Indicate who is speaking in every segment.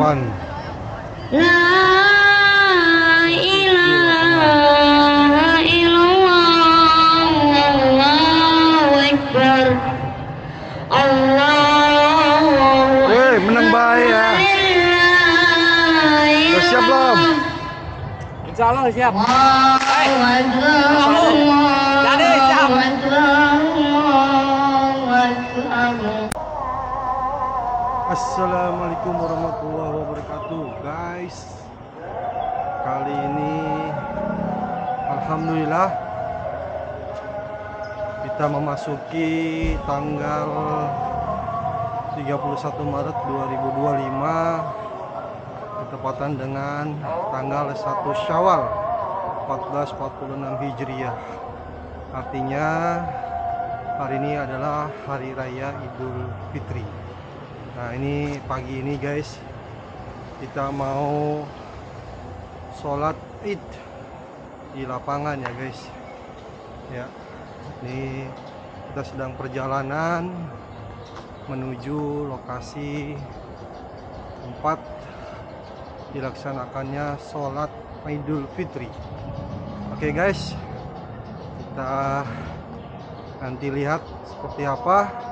Speaker 1: depan.
Speaker 2: La ilaha illallah, Allahu Akbar, Allahu
Speaker 1: Menang baik ya. Udah siap belum?
Speaker 3: Insya Allah siap.
Speaker 2: Jadi siap.
Speaker 1: Assalamualaikum warahmatullahi wabarakatuh, guys. Kali ini alhamdulillah kita memasuki tanggal 31 Maret 2025 bertepatan dengan tanggal 1 Syawal 1446 Hijriah. Artinya hari ini adalah hari raya Idul Fitri. Nah, ini pagi ini guys, kita mau sholat Id di lapangan ya guys. Ya, ini kita sedang perjalanan menuju lokasi tempat dilaksanakannya sholat Idul Fitri. Oke guys, kita nanti lihat seperti apa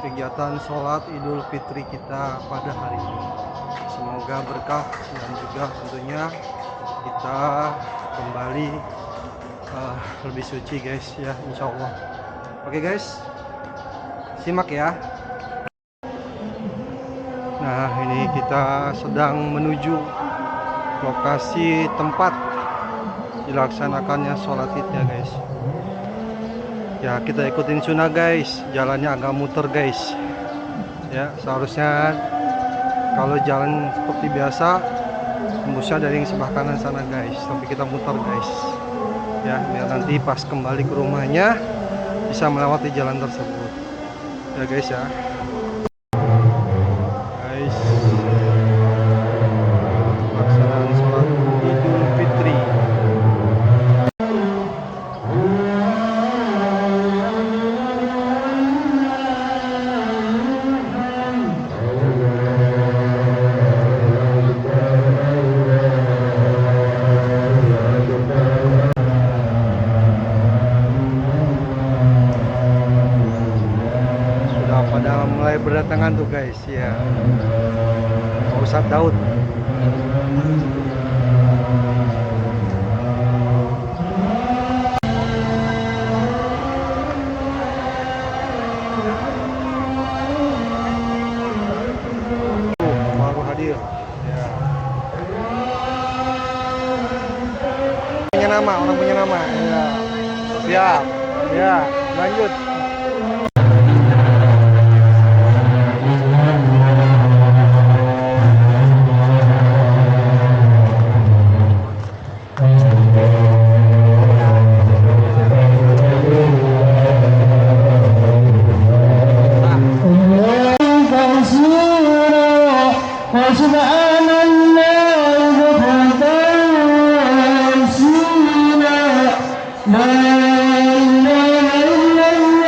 Speaker 1: kegiatan sholat Idul Fitri kita pada hari ini. Semoga berkah dan juga tentunya kita kembali lebih suci guys ya, insya Allah. Oke guys, simak ya. Nah, ini kita sedang menuju lokasi tempat dilaksanakannya sholat Id ya guys. Ya, kita ikutin sunnah guys, jalannya agak muter guys. Ya, seharusnya kalau jalan seperti biasa tembusnya dari yang sebelah kanan sana guys, tapi kita muter guys. Ya, biar nanti pas kembali ke rumahnya bisa melewati jalan tersebut. Ya guys ya. Guys, pelaksanaan sholat Idul Fitri. Pada mulai berdatangan tuh guys ya, Pak Ustadz Daud. Baru hadir ya. Punya nama, orang punya nama ya. Siap ya, lanjut.
Speaker 2: La ilaha illallah.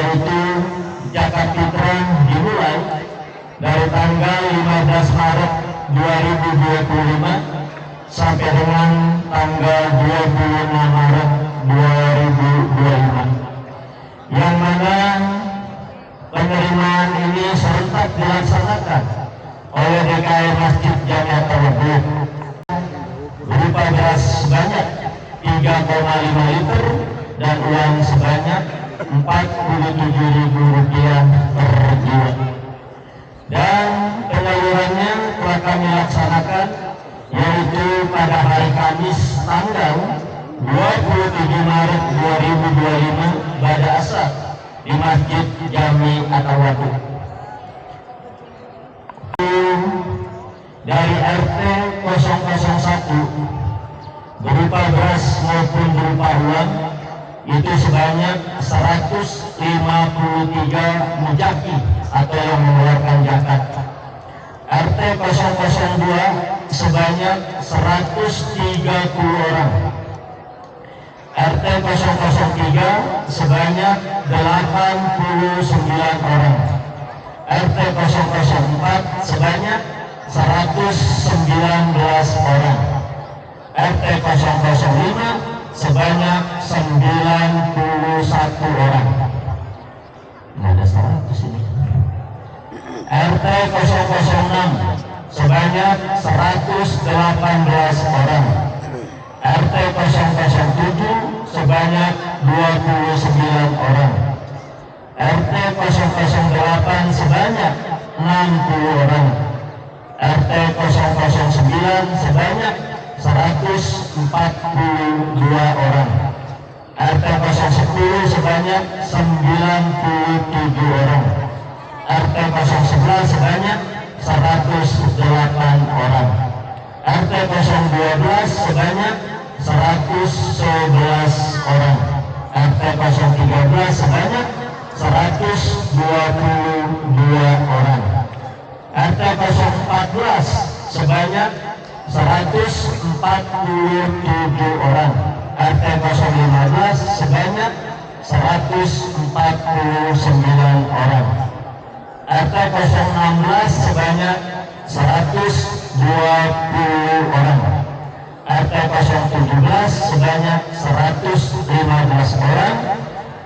Speaker 4: yaitu zakat fitrah dimulai dari tanggal 15 Maret 2025 sampai dengan tanggal 26 Maret 2025, yang mana penerimaan ini serentak dilaksanakan oleh DKI Masjid Jamiah Tawabud berupa beras sebanyak 3,5 liter dan uang sebanyak Rp47.000 per jiwa. Dan penyalurannya telah kami laksanakan yaitu pada hari Kamis tanggal 27 Maret 2025 pada asar di Masjid Jami At-Tawadud. Dari RT 001 berupa beras maupun berupa uang itu sebanyak 153 mujaki atau yang mengeluarkan zakat. RT 002 sebanyak 130 orang. RT 003 sebanyak 89 orang. RT 004 sebanyak 119 orang. RT 005 sebanyak 91 orang. Nggak ada 100 ini. RT 006 sebanyak 118 orang. RT 007 sebanyak 29 orang. RT 008 sebanyak 60 orang. RT 009 sebanyak 142 orang. RT 010 sebanyak 97 orang. RT 011 sebanyak 108 orang. RT 012 sebanyak 111 orang. RT 013 sebanyak 122 orang. RT 014 sebanyak 147 orang. RT 015 sebanyak 149 orang. RT 016 sebanyak 120 orang. RT 017 sebanyak 115 orang.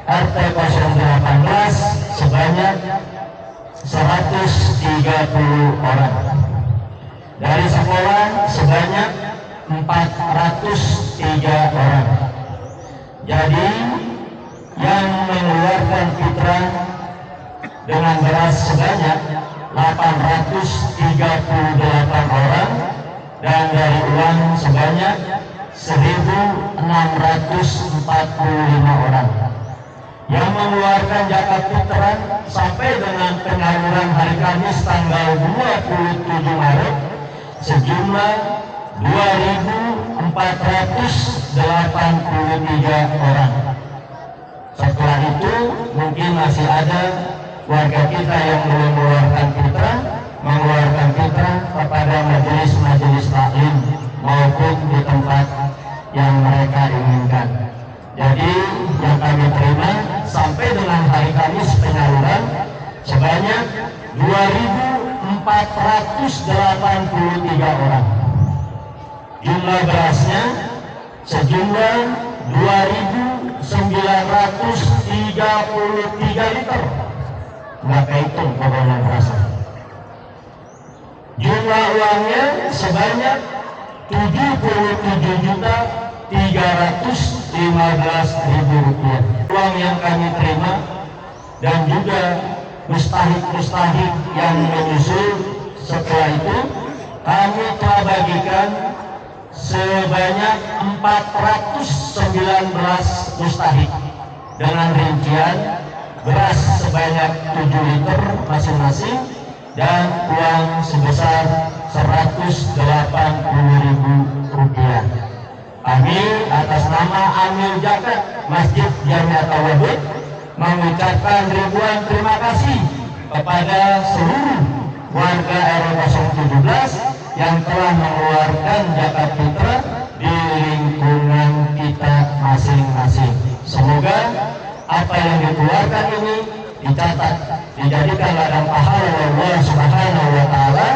Speaker 4: RT 018 sebanyak 130 orang. Dari sekolah sebanyak 403 orang. Jadi yang mengeluarkan fitrah dengan beras sebanyak 838 orang dan dari uang sebanyak 1.645 orang. Yang mengeluarkan zakat fitrah sampai dengan penyaluran hari Kamis tanggal 27 Maret sejumlah 2.483 orang. Setelah itu mungkin masih ada warga kita yang belum mengeluarkan fitrah kepada majelis-majelis taklim maupun di tempat yang mereka inginkan. Jadi yang kami terima sampai dengan hari Kamis penyaluran sebanyak 2.483 orang. Jumlah berasnya sejumlah 2.933 liter. Nggak kehitung pokoknya berasnya. Jumlah uangnya sebanyak 77.315.000 rupiah. Uang yang kami terima dan juga mustahik yang menyusul setelah itu kami telah bagikan sebanyak 419 mustahik dengan rincian beras sebanyak 7 liter masing-masing dan uang sebesar 180.000 rupiah. Kami atas nama Amil Zakat Masjid Jami At-Tawadud mengucapkan ribuan terima kasih kepada seluruh warga RW 017 yang telah mengeluarkan zakat fitrah di lingkungan kita masing-masing. Semoga apa yang dikeluarkan ini dicatat, dijadikan ladang pahala Allah Subhanahu wa taala.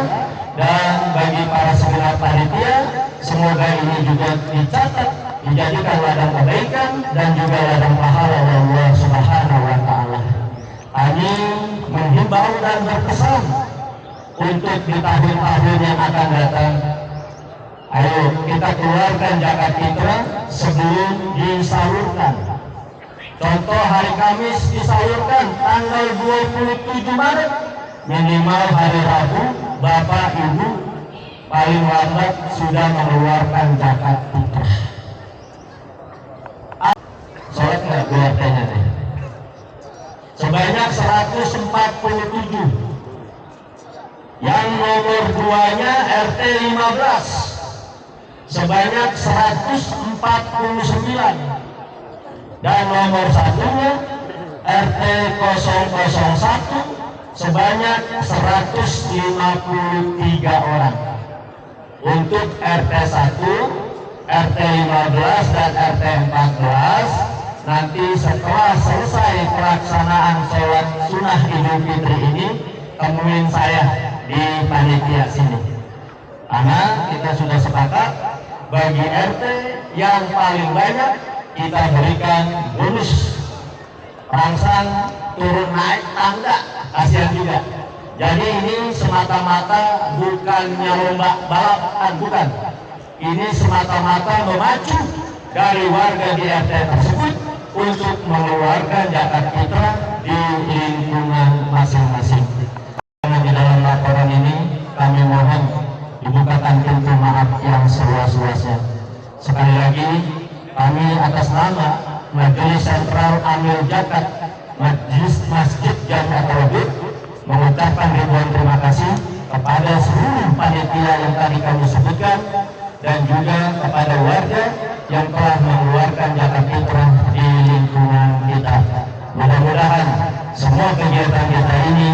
Speaker 4: Dan bagi para segenap panitia, semoga ini juga dicatat, dijadikan ladang kebaikan dan juga ladang pahala Allah Subhanahu wa taala. Kami menghimbau dan berpesan untuk di tahun-tahun yang akan datang, ayo kita keluarkan zakat fitrah sebelum disalurkan. Contoh hari Kamis disalurkan tanggal 27 Maret, minimal hari Rabu Bapak Ibu paling lambat sudah mengeluarkan zakat fitrah. Sholat nggak keluarkannya nih? Sebanyak 147. Yang nomor 2-nya RT 15 sebanyak 149. Dan nomor 1-nya RT 001 sebanyak 153 orang. Untuk RT 1, RT 15 dan RT 14 nanti setelah selesai pelaksanaan sholat sunnah Idul Fitri ini, temuin saya di panitia sini. Karena kita sudah sepakat bagi RT yang paling banyak kita berikan bonus rangsang turun naik tangga, kasihan juga. Jadi ini semata-mata bukannya lomba balapan, bukan. Ini semata-mata memacu dari warga di RT tersebut untuk mengeluarkan zakat fitrah di lingkungan masing-masing. Di dalam laporan ini kami mohon dibukakan pintu maaf yang seluas-luasnya. Sekali lagi kami atas nama Majelis Sentral Amil Zakat Masjid Jamiah Tauhid mengucapkan ribuan terima kasih kepada seluruh panitia yang tadi kami sebutkan dan juga kepada warga yang telah mengeluarkan zakat fitrah di lingkungan kita. Mudah-mudahan semua kegiatan kita ini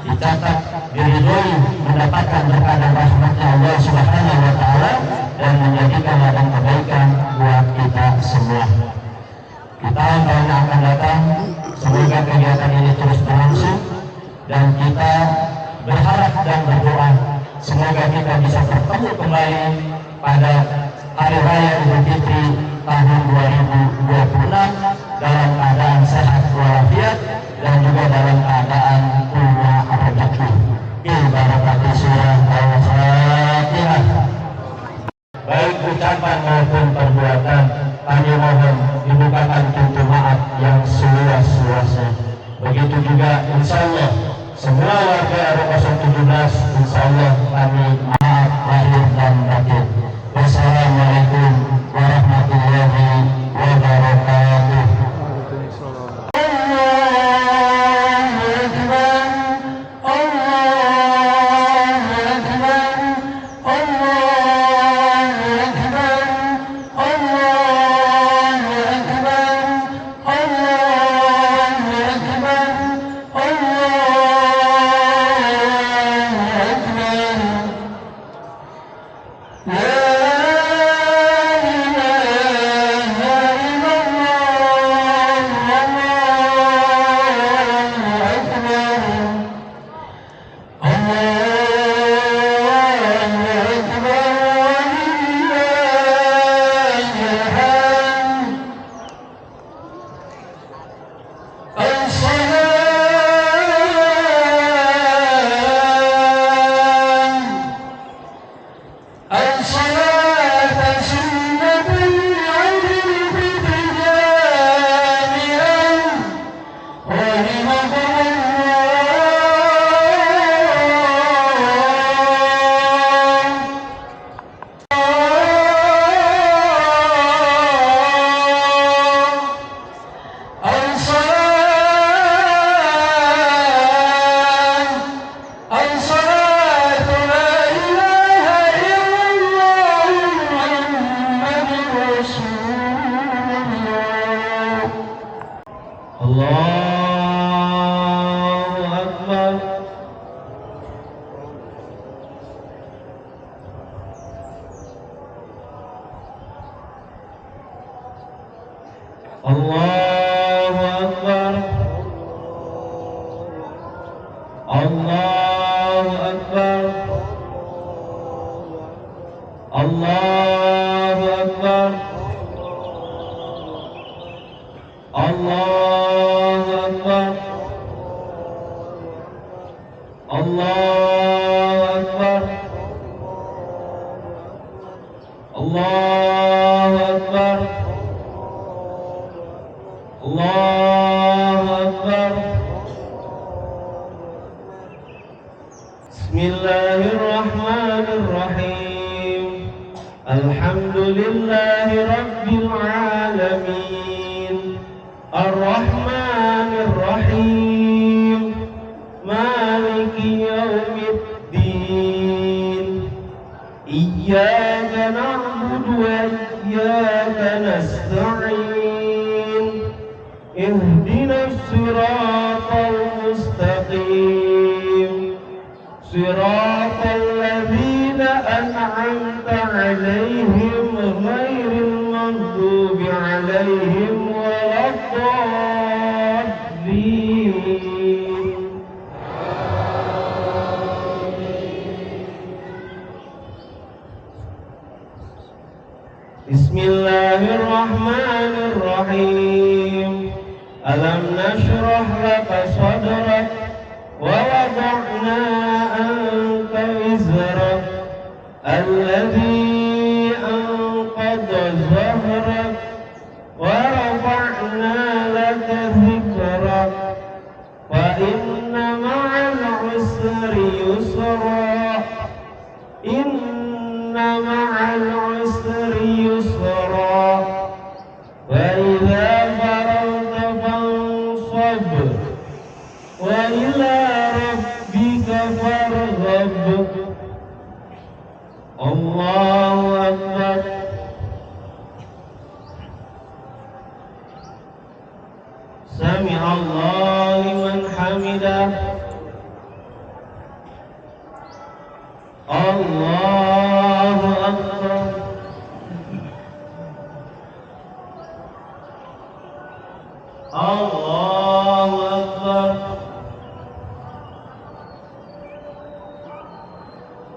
Speaker 4: dicatat, diridhoi, mendapatkan berkah dan rahmatnya Allah Subhanahu wa taala dan menjadikan ladang kebaikan buat kita semua. Di tahun-tahun yang akan datang, semoga kegiatan ini terus berlangsung dan kita berharap dan berdoa semoga kita bisa bertemu kembali pada Hari Raya Idul Fitri tahun 2026 dalam keadaan sehat walafiat dan juga dalam keadaan punya rezeki. Ibarat surah Al-Fatihah. Baik ucapan maupun perbuatan, kami mohon dibukakan pintu maaf yang seluas-luasnya. Begitu juga insya Allah semua warga RW 017 insya Allah kami maaf lahir dan batin. Wassalamualaikum warahmatullahi wabarakatuh. Yeah. الله أكبر الله أكبر الله أكبر الله أكبر الله أكبر الله أكبر بسم الله الرحمن الرحيم الحمد لله رب العالمين الرحمن الرحيم مالك يوم الدين إياك نعبد وإياك نستعين اهدنا الصراط المستقيم صراط الذين أنعمت عليهم غير المغضوب عليهم ولا الضالين بسم الله الرحمن الرحيم ألم نشرح لك صدرك ووضعنا عنك وزرك الذي أنقض ظهرك ورفعنا لك ذكرك فإن مع العسر يسرا إن مع العسر يسرا فإذا فرغت فانصب وإلى ربك فارغب الله أكبر سمع الله لمن حمده الله أكبر الله أكبر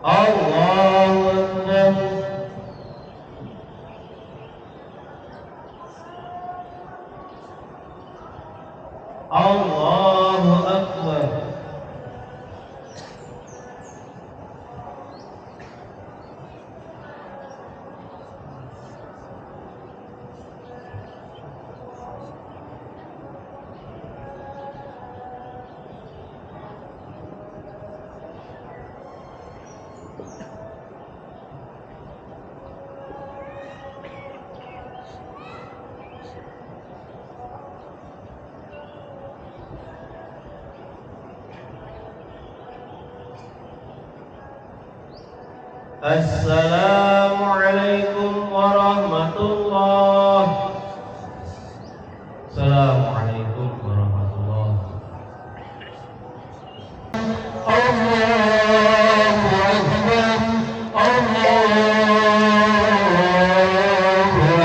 Speaker 4: الله أكبر الله أكبر السلام عليكم ورحمة الله. السلام عليكم ورحمة الله. الله أكبر الله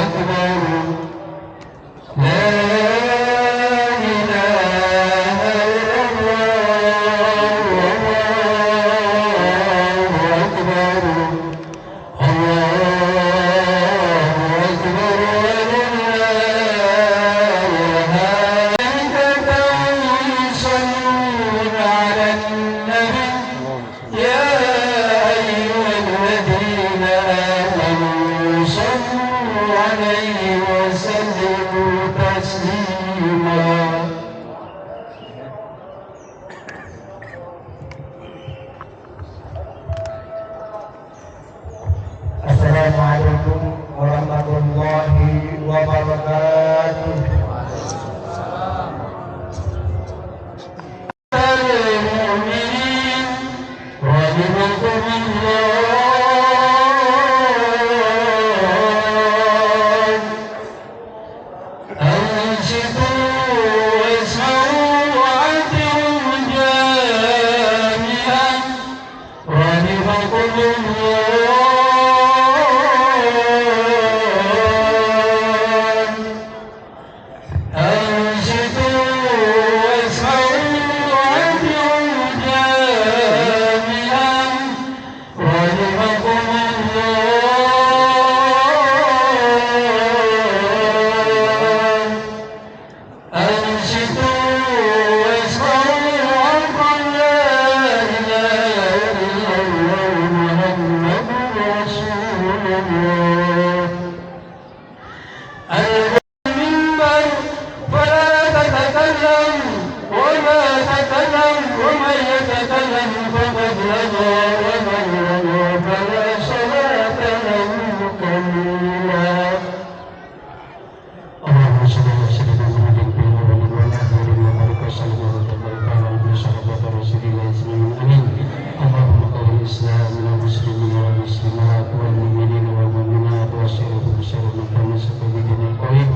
Speaker 4: أكبر لا إله إلا الله والله أكبر Assalamualaikum warahmatullahi wabarakatuh. Al-mu'minin rahimakumullah. Ansitu wasma'u wa'ati'u jami'an rahimakumullah. أنشدوا واسمعوا وأطيعوا الله أجمعين آمين. اللهم قل الإسلام والمسلمين والمسلمات والمؤمنين والمؤمنات والشرف بشرف التمسك بدين القويم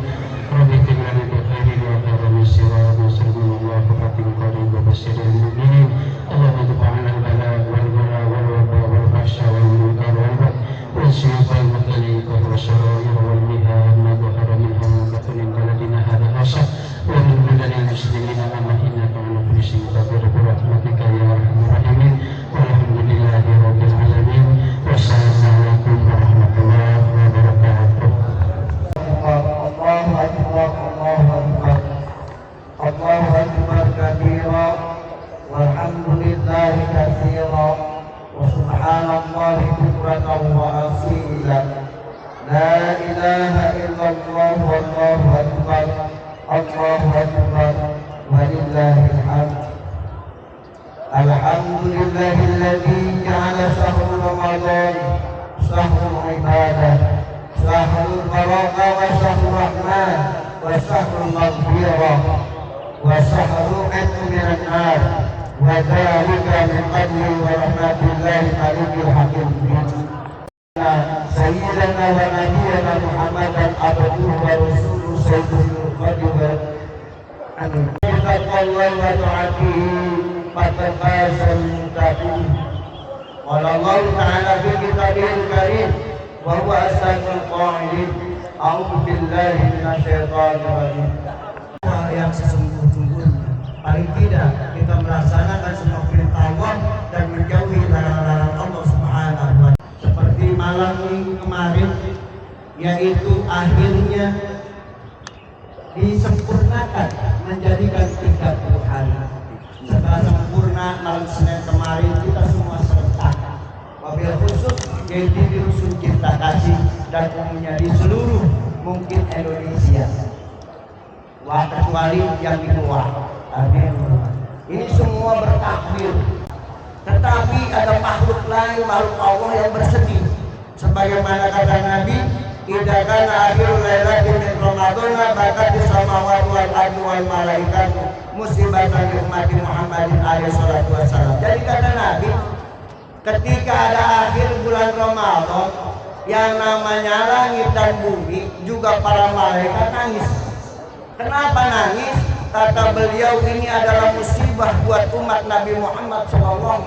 Speaker 4: رب اكتب لنا بخير وخير مسيرا ونصر من موافقة قريب وبشر المؤمنين. اللهم ادفع عنا البلاء والبلاء والوباء والفحشاء والمنكر والبغي والسيوف والمختلف والشرائر والمهاد ما ظهر منها وما بطن من بلدنا هذا خاصة ومن بلدان المسلمين أما إنك على كل شيء قدير برحمتك يا أرحم الراحمين. والحمد لله رب العالمين والسلام عليكم ورحمة الله وبركاته.
Speaker 5: الله أكبر الله أكبر الله أكبر كبيرا والحمد لله كثيرا وسبحان الله بكرة وأصيلا لا إله إلا الله والله أكبر الله أكبر ولله الحمد. الحمد لله الذي جعل شهر رمضان شهر العبادة شهر البركة وشهر الرحمن وشهر المغفرة وشهر عتق من النار وذلك من فضله ورحمة الله الملك الحكيم. سيدنا ونبينا محمدا عبده ورسوله سيد القدر بتقوى الله وطاعته فقد فاز المتقون. قال الله تعالى في كتابه الكريم وهو أصدق القائلين أعوذ بالله من الشيطان الرجيم. Yang sesungguh-sungguhnya paling tidak kita melaksanakan semua perintah Allah dan menjauhi larangan-larangan Allah Subhanahu wa Ta'ala. Seperti malam minggu kemarin, yaitu akhirnya disempurnakan menjadikan 30 hari. Setelah sempurna malam Senin kemarin kita semua serentak. Wabil khusus yaitu di Rusun Cipta Kasih dan umumnya di seluruh mungkin Indonesia. Wah kecuali yang di luar. Amin. Ini semua bertakbir. Tetapi ada makhluk lain, makhluk Allah yang bersedih. Sebagaimana kata Nabi, "Idza kana akhirul lailatin min Ramadan bakat samawati wal ardi wal malaikatu musibatan li ummati Muhammadin alaihi salatu wassalam." Jadi kata Nabi, ketika ada akhir bulan Ramadan, yang namanya langit dan bumi juga para malaikat nangis. Kenapa nangis? Kata beliau, ini adalah musibah buat umat Nabi Muhammad SAW.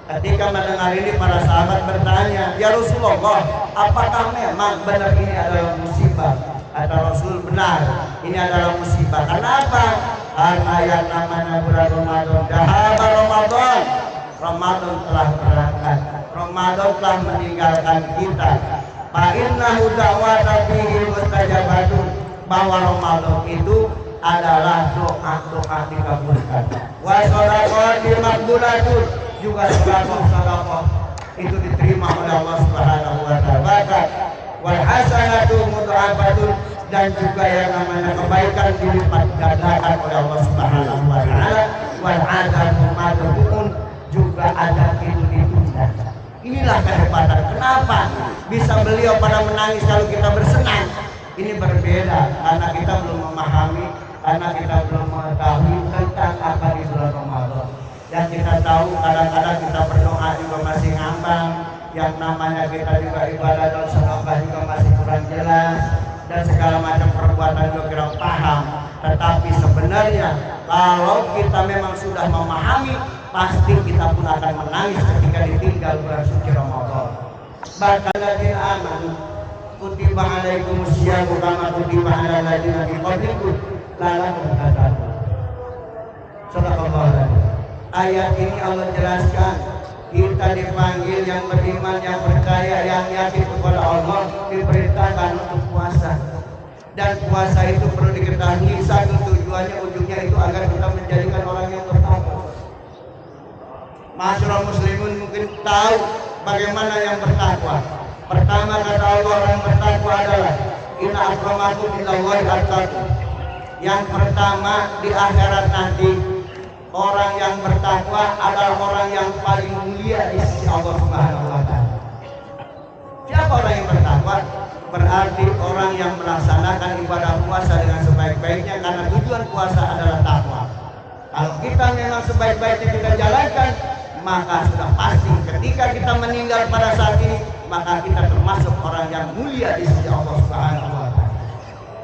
Speaker 5: Ketika mendengar ini para sahabat bertanya, "Ya Rasulullah, apakah memang benar ini adalah musibah?" Kata Rasul, "Benar, ini adalah musibah." Kenapa? Karena yang namanya bulan Ramadan, dahaba Ramadan. Ramadan telah berangkat. Ramadan telah meninggalkan kita. Fa innahu da'wata fihi mustajabatun. Bahwa Ramadan itu adalah doa-doa dikabulkan. Wa sholawati maqbulatun, juga sedekah itu diterima oleh Allah Subhanahu wa taala. Wal hasanatu mudha'afatun, dan juga yang namanya kebaikan dilipat gandakan oleh Allah Subhanahu wa taala. Wal adzanu madhun, juga ada itu ditunda. Inilah kehebatan. Kenapa bisa beliau pada menangis kalau kita bersenang? Ini berbeda karena kita belum memahami, karena kita belum mengetahui tentang apa di bulan Ramadan. Yang kita tahu kadang-kadang kita berdoa juga masih ngambang, yang namanya kita juga ibadah dan sedekah juga masih kurang jelas, dan segala macam perbuatan juga kurang paham. Tetapi sebenarnya kalau kita memang sudah memahami, pasti kita pun akan menangis ketika ditinggal bulan suci Ramadan. Bahkan lagi aman, kutiba alaikumusyamu kama kutiba ala ladina min qablikum la'allakum tattaqun. Subhanallah. Ayat ini Allah jelaskan kita dipanggil yang beriman, yang percaya, yang yakin kepada Allah, diperintahkan untuk puasa. Dan puasa itu perlu diketahui satu tujuannya, ujungnya itu agar kita menjadikan orang yang bertakwa. Masyarakat muslimin mungkin tahu bagaimana yang bertakwa. Pertama kata Allah, orang bertakwa adalah inna akramakum indallahi atqakum. Yang pertama di akhirat nanti, orang yang bertakwa adalah orang yang paling mulia di sisi Allah Subhanahu wa taala. Siapa orang yang bertakwa? Berarti orang yang melaksanakan ibadah puasa dengan sebaik-baiknya, karena tujuan puasa adalah takwa. Kalau kita memang sebaik-baiknya kita jalankan, maka sudah pasti ketika kita meninggal pada saat ini, maka kita termasuk orang yang mulia di sisi Allah Subhanahu wa Ta'ala.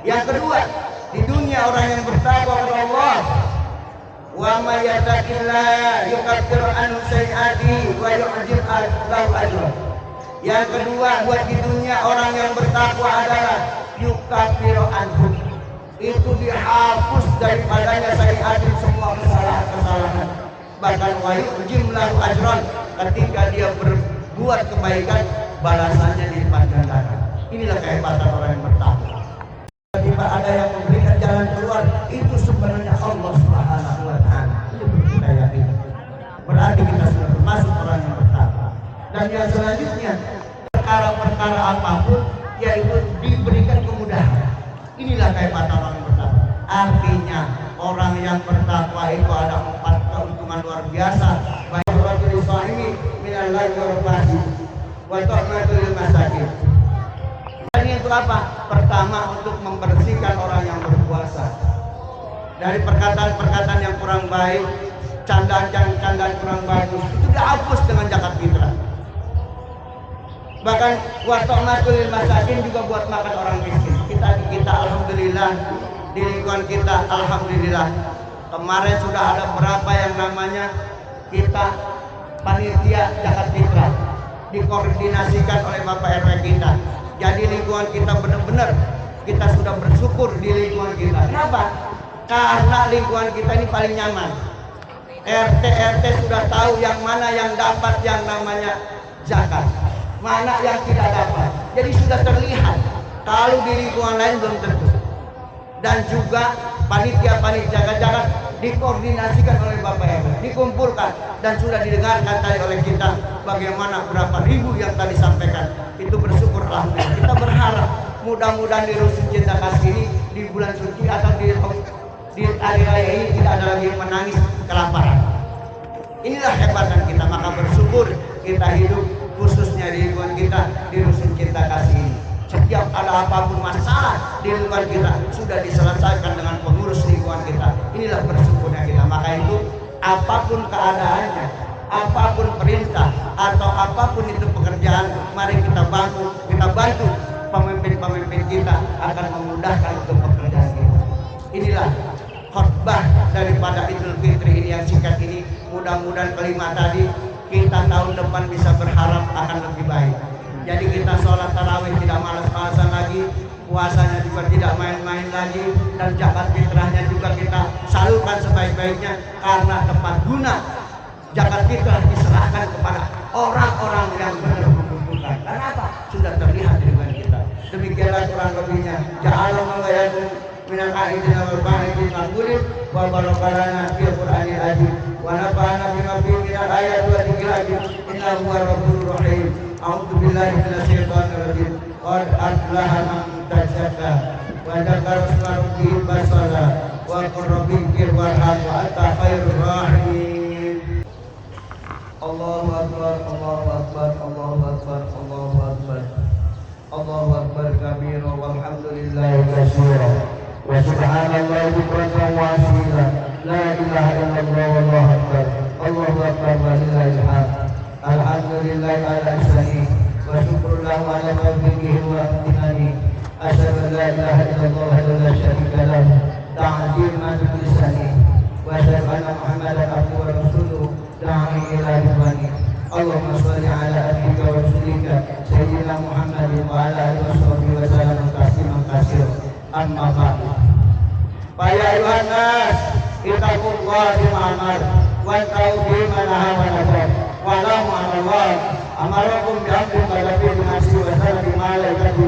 Speaker 5: Yang kedua, di dunia orang yang bertakwa kepada Allah, wa may yattaqillaha yukaffir anhu sayyi'atihi wa yu'jib lahu ajran. Yang kedua, buat di dunia orang yang bertakwa adalah yukaffir anhu, itu dihapus daripadanya sayyi'atin, semua kesalahan-kesalahan. Bahkan wa yu'jib lahu ajran, ketika dia berbuat kebaikan balasannya dilipat gandakan. Inilah kehebatan orang yang bertakwa. Ketika ada yang memberikan jalan keluar, itu sebenarnya Allah Subhanahu wa Ta'ala. Itu kita yakin. Berarti kita sudah termasuk orang yang bertakwa. Dan yang selanjutnya, perkara-perkara apapun yaitu diberikan kemudahan. Inilah kehebatan orang yang bertakwa. Artinya orang yang bertakwa itu ada 4 keuntungan luar biasa. Baik rajul shahimi minal laili wal fajr wa ta'matul masakin. Ini untuk apa? Pertama, untuk membersihkan orang yang berpuasa dari perkataan-perkataan yang kurang baik, candaan kurang bagus, itu dihapus dengan zakat fitrah. Bahkan wa ta'matul masakin, juga buat makan orang miskin. Kita alhamdulillah di lingkungan kita, alhamdulillah kemarin sudah ada berapa yang namanya kita panitia zakat fitrah, dikoordinasikan oleh Bapak RW kita. Jadi lingkungan kita benar-benar kita sudah bersyukur di lingkungan kita. Kenapa? Karena lingkungan kita ini paling nyaman. RT sudah tahu yang mana yang dapat yang namanya zakat, mana yang tidak dapat. Jadi sudah terlihat. Kalau di lingkungan lain belum tentu. Dan juga panitia-panitia zakat dikoordinasikan oleh Bapak RW, dikumpulkan dan sudah didengarkan tadi oleh kita bagaimana berapa ribu yang tadi sampaikan. Itu bersyukur alhamdulillah. Kita berharap mudah-mudahan di Rusun Cinta Kasih ini di bulan suci atau di hari raya ini tidak ada lagi yang menangis kelaparan. Inilah hebatan kita, maka bersyukur kita hidup khususnya di lingkungan kita di Rusun Cinta Kasih ini. Setiap ada apapun masalah di lingkungan kita sudah diselesaikan dengan pengurus lingkungan kita. Inilah bersyukurnya kita. Maka itu apapun keadaannya, apapun perintah atau apapun itu pekerjaan, mari kita bantu pemimpin-pemimpin kita akan memudahkan untuk pekerjaan kita. Inilah khutbah daripada Idul Fitri ini yang singkat ini. Mudah-mudahan kelima tadi kita tahun depan bisa berharap akan lebih baik. Jadi kita sholat tarawih tidak malas-malasan lagi, puasanya juga tidak main-main lagi, dan zakat fitrahnya juga kita salurkan sebaik-baiknya, karena tepat guna zakat fitrah diserahkan kepada orang-orang yang benar membutuhkan. Karena apa? Sudah terlihat di lingkungan kita. Demikianlah kurang lebihnya. Ja'alallahu yakum minal aidina wal ba'idin maqburin wa barakalana fil Qur'anil azim wa nafa'ana bima fihi minal ayati wa dzikril hakim innahu huwar ghafurur rahim. A'udzu billahi minasyaitonir rajim. Qad aflaha man tazakka wa dzakara isma rabbih fasalla wa qur rabbighfir warham wa anta khairur rahimin. Allahu akbar, Allahu akbar, Allahu akbar, Allahu akbar. Allahu akbar kabira walhamdulillahi katsira wa subhanallahi bukratan wa asila. La ilaha illallah wallahu akbar. Allahu akbar wa lillahil hamd. Alhamdulillahi ala ihsani wa syukrullahu ala taufiqihi wa imtinani. Asyhadu an la ilaha illallah wa la syarika lahu ta'ziman bi lisani wa asyhadu anna Muhammadan abduhu wa rasuluhu da'i ila ridwani. Allahumma shalli ala abdika wa rasulika sayyidina Muhammadin wa ala alihi wa sahbihi wa sallam tasliman katsiran. Amma ba'du. Fa ya ayuhan nas ittaqullaha bima'amar wa taubi ma nahaa wa nahaa wa la ma'allah amarakum bi amrin qadabi bi nafsi wa sallam malaikati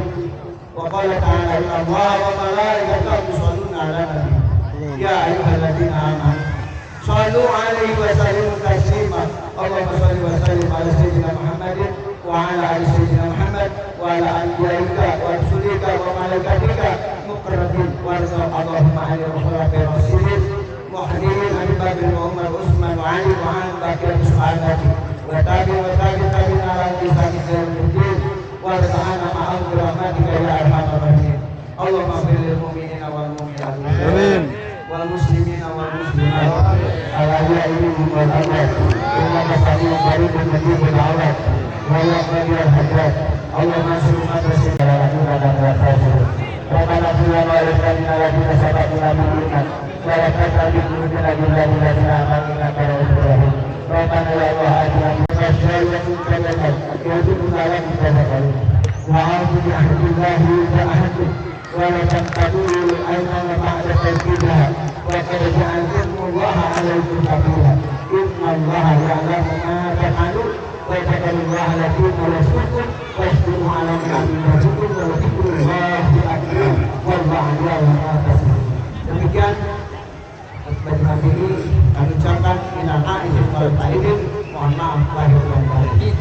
Speaker 5: wa qala ta'ala inna allaha wa malaikatahu yusholluna 'alan nabi ya ayyuhalladzina amanu shallu 'alaihi wa sallimu taslima. Allahumma shalli wa sallim ala sayyidina Muhammadin wa ala ali sayyidina Muhammad wa ala anbiya'ika wa rusulika wa malaikatika muqarrabin wa Allahumma ala rasulika muhdirin Abi Bakr wa Umar wa Utsman wa Ali wa an baqiyat sahabati wa tabi'in ala ihsan ila yaumil wa ta'ala ma'al rahmatika ya arhamar rahimin. Allahumma fil mu'minina wal mu'minat
Speaker 1: Amin.
Speaker 5: wal muslimina wal muslimat
Speaker 4: الأولياء والأولاد إنك سميع قريب مجيب الدعوات وهو قدير الحاجات اللهم انصر المدرسين على رسولنا والرسول ربنا اغفر لنا ولإخواننا الذين سبقونا بالإيمان ولا تجعل في قلوبنا غلا للذين آمنوا إنك رؤوف رحيم ربنا يا الله آتنا من الشر كلمة يرزقنا لك كذا وأعوذ بعهد الله وعهده ولا تنقضوا أيمن بعد تنفيذها وقد جعلتم الله عليكم كفيلا إن الله يعلم ما تفعلون واتقوا الله لكم ورسولكم واصبروا على نعمتكم وذكر الله أكبر والله يعلم ما تصنعون. Demikian khutbah ini kami ucapkan minal aidin wal faizin, mohon maaf lahir dan batin.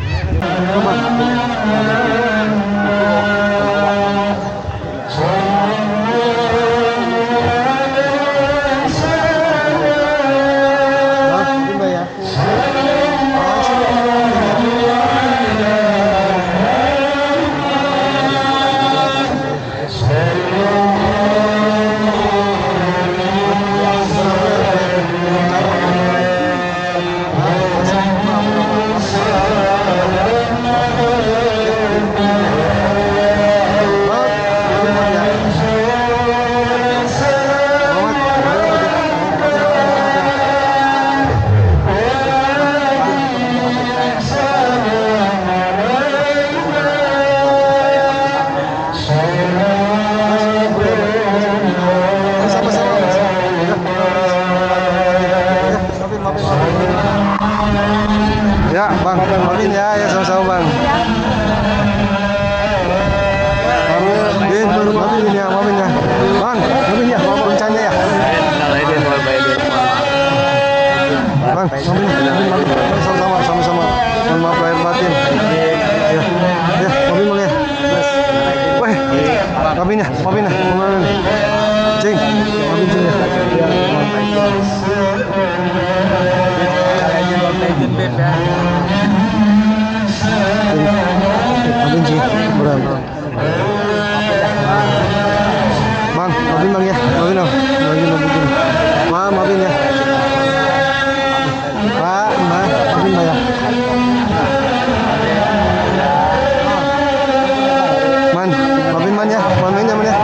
Speaker 1: Ya, Bang, maafin ya, sama-sama Bang. Maafin ya, maafin ya. Bang, maafin ya, bencana ya. Bang, maafin, sama-sama. Mohon maaf lahir batin. Ya, maafin Bang ya. Weh, maafin ya, maafin. Cing, maafin Cing ya. Maafin Cing, beneran. Bang, maafin Bang ya, maafin Bang. Maafin ya. Pak, Mbak, maafin Mbak ya. Maafin Man ya, maafin ya Man ya.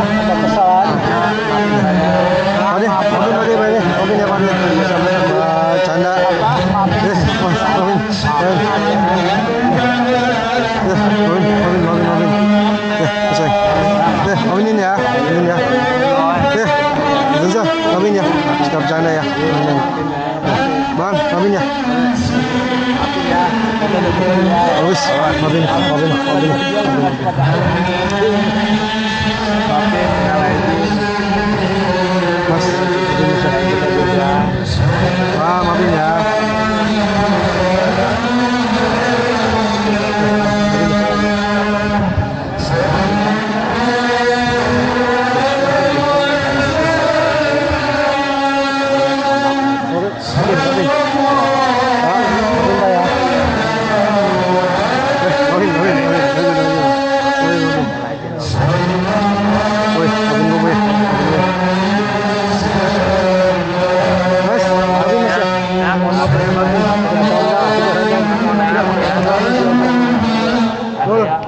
Speaker 1: Maafin ya Pak. Canda. Maafin. Selesai. Maafinin ya. Bisa, maafin ya. Sikap canda ya. Bang, maafin ya. Terus, maafin. Mas, maafin ya.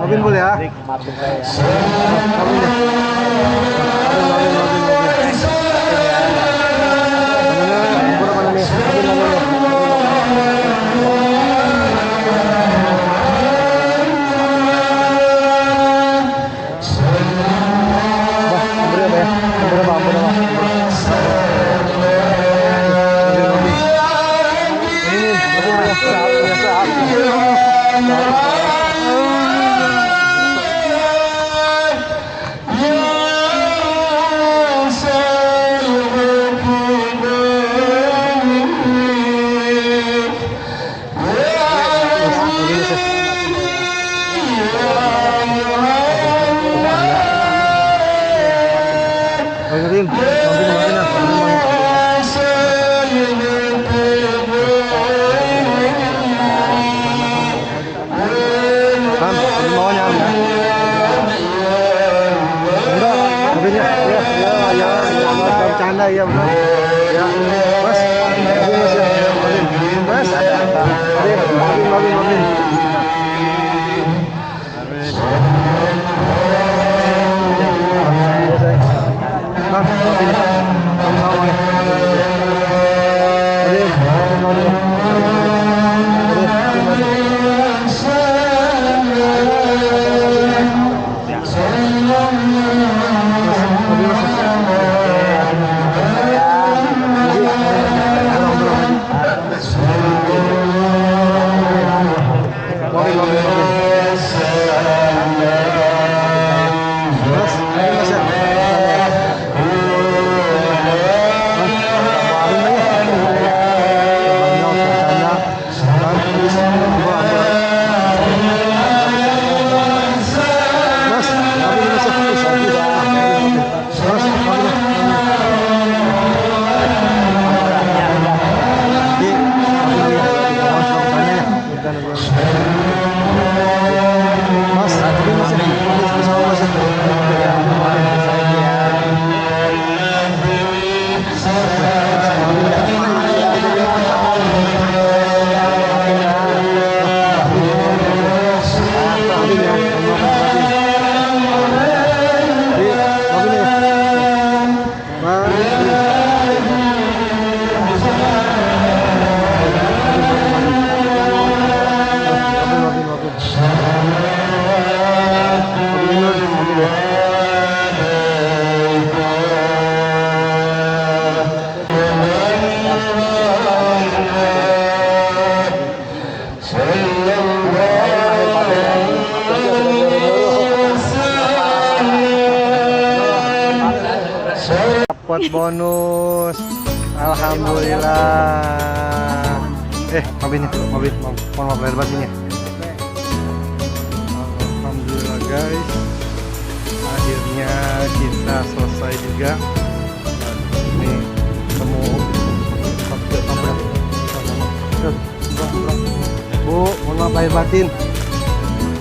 Speaker 1: Maafin boleh ya. Maafin Dapat bonus, alhamdulillah. Mobil, mohon maaf lahir batin ya. Alhamdulillah guys, akhirnya kita selesai juga. Ini ketemu Bu, mohon maaf lahir batin.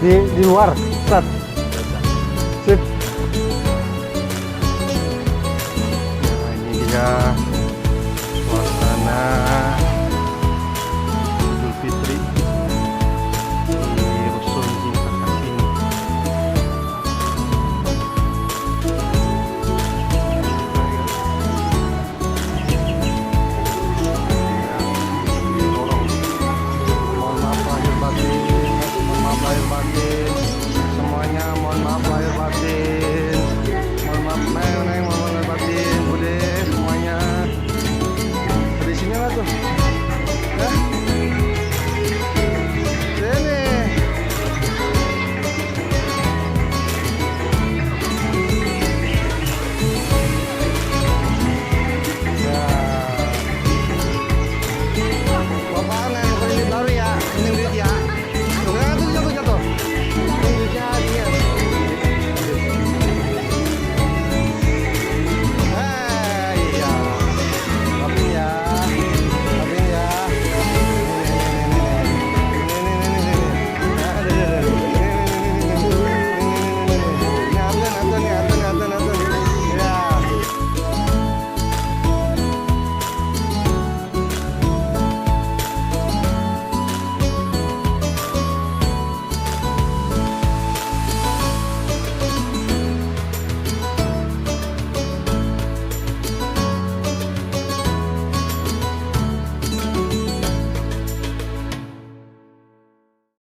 Speaker 1: Di luar, Ustaz. Sip. Nah, ini dia suasana